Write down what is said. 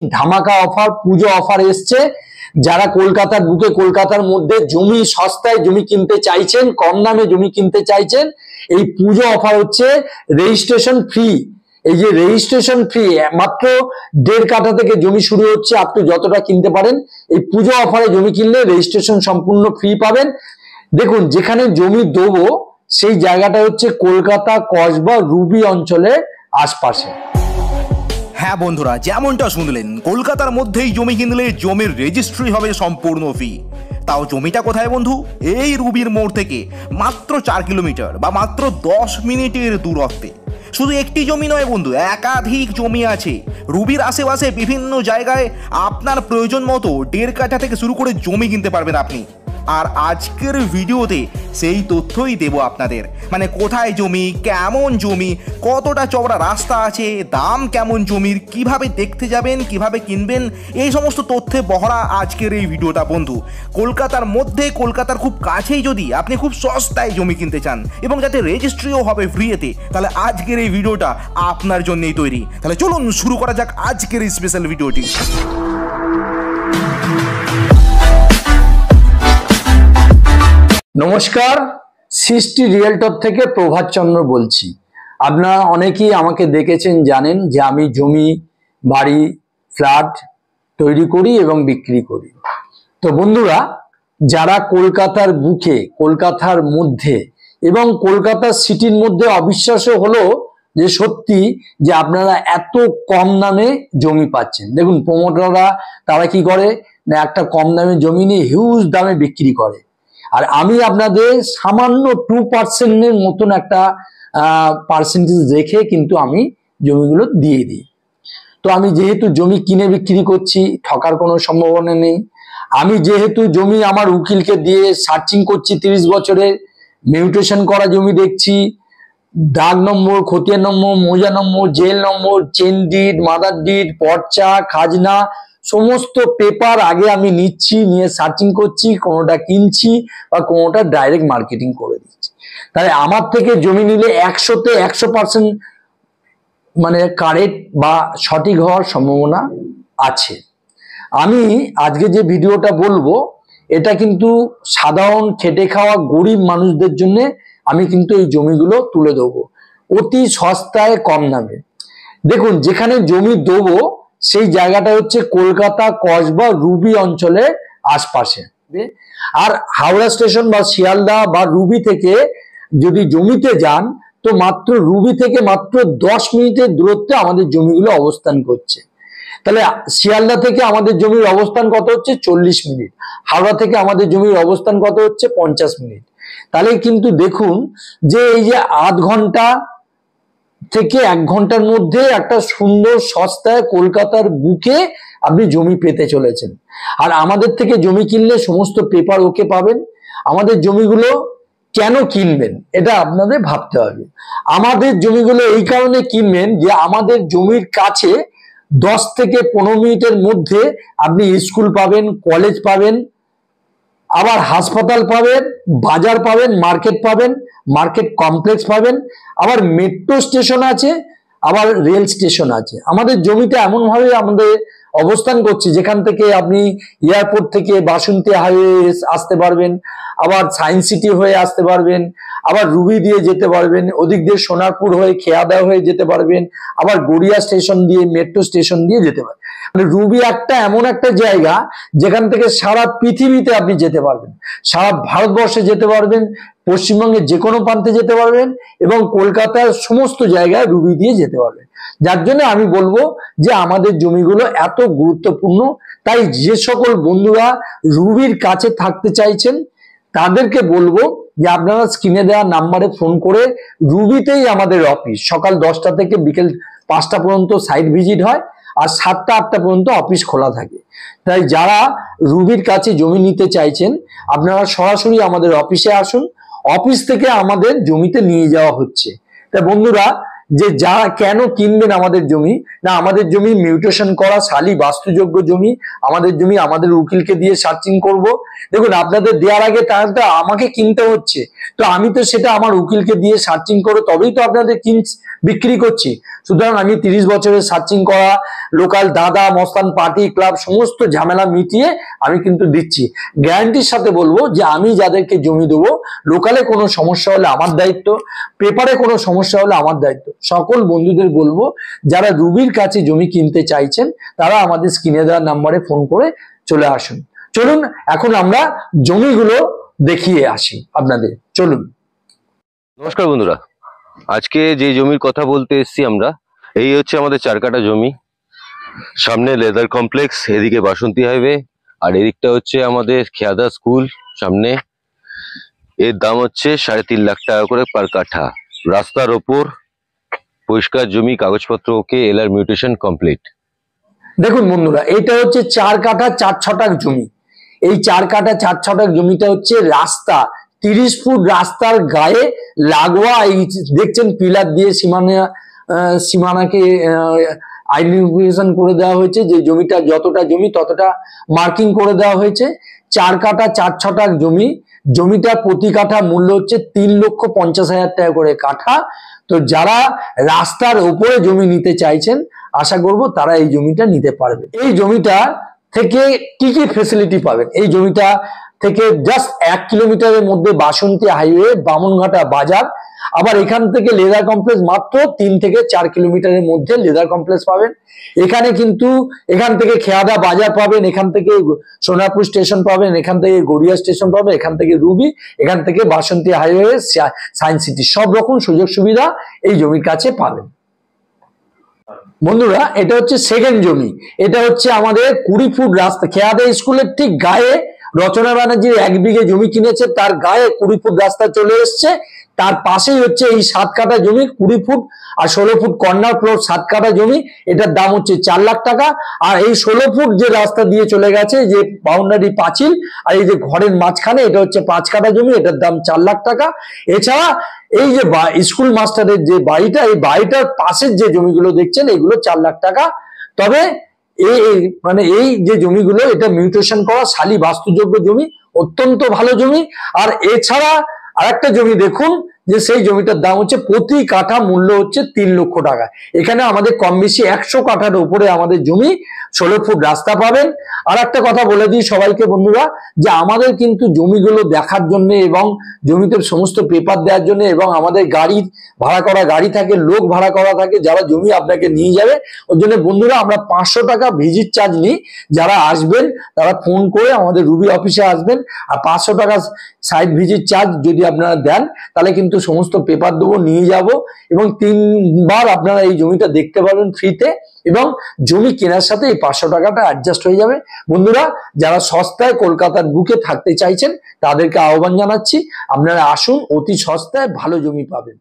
ধামাকা অফার, পুজো অফার এসছে। যারা কলকাতার বুকে, কলকাতার মধ্যে জমি সস্তায় জমি কিনতে চাইছেন, কম দামে জমি কিনতে চাইছেন, এই পুজো অফার হচ্ছে রেজিস্ট্রেশন ফ্রি। এই যে রেজিস্ট্রেশন ফ্রি, মাত্র 1.5 কাঠা থেকে জমি শুরু হচ্ছে, আপনি যতটা কিনতে পারেন। এই পুজো অফারে জমি কিনলে রেজিস্ট্রেশন সম্পূর্ণ ফ্রি পাবেন। দেখুন, যেখানে জমি দেবো সেই জায়গাটা হচ্ছে কলকাতা কসবা রুবি অঞ্চলের আশপাশে। হ্যাঁ বন্ধুরা, যেমনটা শুনলেন, কলকাতার মধ্যেই জমি কিনলে জমির রেজিস্ট্রি হবে সম্পূর্ণ ফ্রি। তাও জমিটা কোথায় বন্ধু? এই রুবির মোড় থেকে মাত্র 4 কিলোমিটার বা মাত্র 10 মিনিটের দূরত্বে। শুধু একটি জমি নয় বন্ধু, একাধিক জমি আছে রুবির আশেপাশে বিভিন্ন জায়গায়। আপনার প্রয়োজন মতো 1.5 কাঠা থেকে শুরু করে জমি কিনতে পারবেন আপনি। আর আজকের ভিডিওতে সেই তথ্যই দেব আপনাদের, মানে কোথায় জমি, কেমন জমি, কতটা চওড়া রাস্তা আছে, দাম কেমন জমির, কিভাবে দেখতে যাবেন, কিভাবে কিনবেন, এই সমস্ত তথ্যে বহরা আজকের এই ভিডিওটা বন্ধু। কলকাতার মধ্যে, কলকাতার খুব কাছেই যদি আপনি খুব সস্তায় জমি কিনতে চান এবং যাতে রেজিস্ট্রিও হবে ফ্রিতে, তাহলে আজকের এই ভিডিওটা আপনার জন্যই তৈরি। তাহলে চলুন শুরু করা যাক আজকের এই স্পেশাল ভিডিওটি। নমস্কার, সৃষ্টি রিয়েলটর থেকে প্রভাত চন্দ্র বলছি। আপনারা অনেকেই আমাকে দেখেছেন, জানেন যে আমি জমি, বাড়ি, ফ্ল্যাট তৈরি করি এবং বিক্রি করি। তো বন্ধুরা, যারা কলকাতার বুকে, কলকাতার মধ্যে এবং কলকাতা সিটির মধ্যে, অবিশ্বাস্য হলো যে সত্যি যে আপনারা এত কম দামে জমি পাচ্ছেন। দেখুন, প্রমোটাররা তারা কি করে না, একটা কম দামে জমি নিয়ে হিউজ দামে বিক্রি করে। আর আমি আপনাদের সামান্য 2% মতন একটা পার্সেন্টেজ রেখে কিন্তু আমি জমিগুলো দিয়ে দিই। তো আমি যেহেতু জমি কিনে বিক্রি করছি, ঠকার কোনো সম্ভাবনা নেই। আমি যেহেতু জমি আমার উকিলকে দিয়ে সার্চিং করছি 30 বছরের, মিউটেশন করা জমি দেখছি, দাগ নম্বর, খতিয়ান নম্বর, মৌজা number, JL number, chain deed, mother deed, পর্চা, খাজনা, সমস্ত পেপার আগে আমি নিচ্ছি, নিয়ে সার্চিং করছি, কোনোটা কিনছি বা কোনোটা ডাইরেক্ট মার্কেটিং করে দিচ্ছি। তাহলে আমার থেকে জমি নিলে 100তে 100% মানে কারেক্ট বা সঠিক হওয়ার সম্ভাবনা আছে। আমি আজকে যে ভিডিওটা বলবো, এটা কিন্তু সাধারণ খেটে খাওয়া গরিব মানুষদের জন্য আমি কিন্তু এই জমিগুলো তুলে দেবো অতি সস্তায়, কম দামে। দেখুন, যেখানে জমি দেবো সেই জায়গাটা হচ্ছে কলকাতা কসবা রুবি অঞ্চলের আশপাশে। আর হাওড়া স্টেশন বা শিয়ালদা বা রুবি থেকে যদি জমিতে যান, তো মাত্র রুবি থেকে মাত্র 10 মিনিটের দূরত্বে আমাদের জমিগুলো অবস্থান করছে। তাহলে শিয়ালদা থেকে আমাদের জমির অবস্থান কত হচ্ছে? 40 মিনিট। হাওড়া থেকে আমাদের জমির অবস্থান কত হচ্ছে? 50 মিনিট। তাহলে কিন্তু দেখুন যে এই যে আধ ঘন্টা থেকে 1 ঘন্টার মধ্যে একটা সুন্দর সস্তায় কলকাতার বুকে আপনি জমি পেতে চলেছেন। আর আমাদের থেকে জমি কিনলে সমস্ত পেপার ওকে পাবেন। আমাদের জমিগুলো কেন কিনবেন এটা আপনাদের ভাবতে হবে। আমাদের জমিগুলো এই কারণে কিনবেন যে আমাদের জমির কাছে 10 থেকে 15 মিনিটের মধ্যে আপনি স্কুল পাবেন, কলেজ পাবেন, আবার হাসপাতাল পাবেন, বাজার পাবেন, মার্কেট পাবেন, মার্কেট কমপ্লেক্স পাবেন, আবার মেট্রো স্টেশন আছে, আবার রেল স্টেশন আছে। আমাদের জমিতে এমন ভাবে আমাদের অবস্থান করছে যেখান থেকে আপনি এয়ারপোর্ট থেকে বাসন্তী হাইওয়ে আসতে পারবেন, আবার সায়েন্স সিটি হয়ে আসতে পারবেন, আবার রুবি দিয়ে যেতে পারবেন, ওদিক দিয়ে সোনারপুর হয়ে খেয়াদা হয়ে যেতে পারবেন, আবার গড়িয়া স্টেশন দিয়ে, মেট্রো স্টেশন দিয়ে যেতে পারবেন। মানে রুবি একটা এমন একটা জায়গা যেখান থেকে সারা পৃথিবীতে আপনি যেতে পারবেন, সারা ভারতবর্ষে যেতে পারবেন, পশ্চিমবঙ্গের যে কোনো প্রান্তে যেতে পারবেন এবং কলকাতার সমস্ত জায়গায় রুবি দিয়ে যেতে পারবেন। যার জন্য আমি বলবো যে আমাদের জমিগুলো এত গুরুত্বপূর্ণ। তাই যে সকল বন্ধুরা রুবির কাছে থাকতে চাইছেন তাদেরকে বলবো যে আপনারা স্ক্রিনে দেওয়া নাম্বারে ফোন করে, রুবিতেই আমাদের অফিস, সকাল 10টা থেকে বিকেল 5টা পর্যন্ত সাইট ভিজিট হয়, আর 7টা 8টা পর্যন্ত অফিস খোলা থাকে। তাই যারা রুবির কাছে জমি নিতে চাইছেন আপনারা সরাসরি আমাদের অফিসে আসুন, অফিস থেকে আমাদের জমিতে নিয়ে যাওয়া হচ্ছে। তাই বন্ধুরা, যে যারা কেন কিনবেন আমাদের জমি, না আমাদের জমি মিউটেশন করা শালি বাস্তুযোগ্য জমি, আমাদের জমি আমাদের উকিলকে দিয়ে সার্চিং করব। দেখুন, আপনাদের দেওয়ার আগে তাহলে আমাকে কিনতে হচ্ছে, তো আমি তো সেটা আমার উকিলকে দিয়ে সার্চিং করে তবেই তো আপনাদের বিক্রি করছি। সুতরাং আমি 30 বছরের সার্চিং করা লোকাল দাদা মস্তান পার্টি ক্লাব সমস্ত ঝামেলা মিটিয়ে আমি কিন্তু দিচ্ছি। গ্যারান্টির সাথে বলবো যে আমি যাদেরকে জমি দেবো, লোকালে কোনো সমস্যা হলে আমার দায়িত্ব, পেপারে কোনো সমস্যা হলে আমার দায়িত্ব। সকল বন্ধুদের বলবো যারা রুবির কাছে জমি কিনতে চাইছেন তারা আমাদের স্ক্রিনে দেওয়া নাম্বারে ফোন করে চলে আসুন। চলুন এখন আমরা জমিগুলো দেখিয়ে আসি আপনাদের, চলুন। নমস্কার বন্ধুরা, আজকে যে জমির কথা বলতে এসেছি আমরা, এই হচ্ছে আমাদের 4 কাঠা জমি। সামনে লেদার কমপ্লেক্স, এদিকে বাসন্তী হাইওয়ে, আর এদিকটা হচ্ছে আমাদের খেয়াদা স্কুল সামনে। এর দাম হচ্ছে 3.5 লাখ টাকা করে পার কাঠা। রাস্তার ওপর, পরিষ্কার জমি, কাগজপত্র ওকে, এলআর মিউটেশন কমপ্লিট। দেখুন বন্ধুরা, এটা হচ্ছে 4 কাঠা 4 ছটাক জমি। এই 4 কাঠা 4 ছটাক জমিটা হচ্ছে রাস্তা, 30 ফুট রাস্তার গায়ে লাগোয়া। এই দেখছেন পিলার দিয়ে সীমানাকে আইডেন্টিফিকেশন করে দেওয়া হয়েছে, যে জমিটা যতটা জমি ততটা মার্কিং করে দেওয়া হয়েছে। 4 কাঠা 4 ছটাক জমি। জমিটার প্রতি কাঠা মূল্য হচ্ছে 3,50,000 টাকা করে কাঠা। তো যারা রাস্তার উপরে জমি নিতে চাইছেন আশা করব তারা এই জমিটা নিতে পারবে। এই জমিটা থেকে কি কি ফেসিলিটি পাবেন? এই জমিটা থেকে জাস্ট 1 কিলোমিটারের মধ্যে বাসন্তী হাইওয়ে, বামনঘাটা বাজার। আবার এখান থেকে লেদার কমপ্লেক্স মাত্র 3 থেকে 4 কিলোমিটারের মধ্যে লেদার কমপ্লেক্স পাবেন। এখানে কিন্তু এখান থেকে খেয়াদা বাজার পাবেন, এখান থেকে সোনারপুর স্টেশন পাবেন, এখান থেকে গড়িয়া স্টেশন পাবেন, এখান থেকে রুবি, এখান থেকে বাসন্তী হাইওয়ে, সায়েন্স সিটি, সব রকম সুযোগ সুবিধা এই জমির কাছে পাবেন। বন্ধুরা, এটা হচ্ছে সেকেন্ড জমি। এটা হচ্ছে আমাদের 20 ফুট রাস্তা, খেয়াদা স্কুলের ঠিক গায়ে রচনা ব্যানার্জির 1 বিঘে জমি কিনেছে, তার গায়ে 20 ফুট রাস্তা চলে এসছে। তার পাশেই হচ্ছে এই 7 কাঠা জমি, 20 ফুট আর 16 ফুট কর্নার ফ্লোর 7 কাঠা জমি। এটার দাম হচ্ছে 4 লাখ টাকা। আর এই 16 ফুট যে রাস্তা দিয়ে চলে গেছে, যে বাউন্ডারি পাঁচিল, আর এই যে ঘরের মাঝখানে, এটা হচ্ছে 5 কাঠা জমি, এটার দাম 4 লাখ টাকা। এছাড়া এই যে স্কুল মাস্টারের যে বাড়িটা, এই বাড়িটার পাশের যে জমিগুলো দেখছেন এগুলো 4 লাখ টাকা। তবে এই যে জমিগুলো, এটা মিউটেশন করা শালি বাস্তুযোগ্য জমি, অত্যন্ত ভালো জমি। আর এছাড়া আরেকটা জমি দেখুন, যে সেই জমিটার দাম হচ্ছে প্রতি কাঠা মূল্য হচ্ছে 3 লক্ষ টাকা। এখানে আমাদের কম বেশি 100 কাঠার উপরে আমাদের জমি, 16 ফুট রাস্তা পাবেন। আর একটা কথা বলে দিই সবাইকে বন্ধুরা, যে আমাদের কিন্তু জমিগুলো দেখার জন্য এবং জমিতে সমস্ত পেপার দেওয়ার জন্য, এবং আমাদের গাড়ি ভাড়া করা গাড়ি থাকে, লোক ভাড়া করা থাকে, যারা জমি আপনাকে নিয়ে যাবে। ওর জন্য বন্ধুরা আমরা 500 টাকা ভিজিট চার্জ নিই। যারা আসবেন তারা ফোন করে আমাদের রুবি অফিসে আসবেন, আর 500 টাকা সাইট ভিজিট চার্জ যদি আপনারা দেন তাহলে কিন্তু সমস্ত পেপার দেবো, নিয়ে যাব, এবং 3 বার আপনারা এই জমিটা দেখতে পারবেন ফ্রিতে। এবং জমি কেনার সাথে এই 500 টাকাটা অ্যাডজাস্ট হয়ে যাবে। বন্ধুরা, যারা সস্তায় কলকাতার বুকে থাকতে চাইছেন তাদেরকে আহ্বান জানাচ্ছি, আপনারা আসুন, অতি সস্তায় ভালো জমি পাবেন।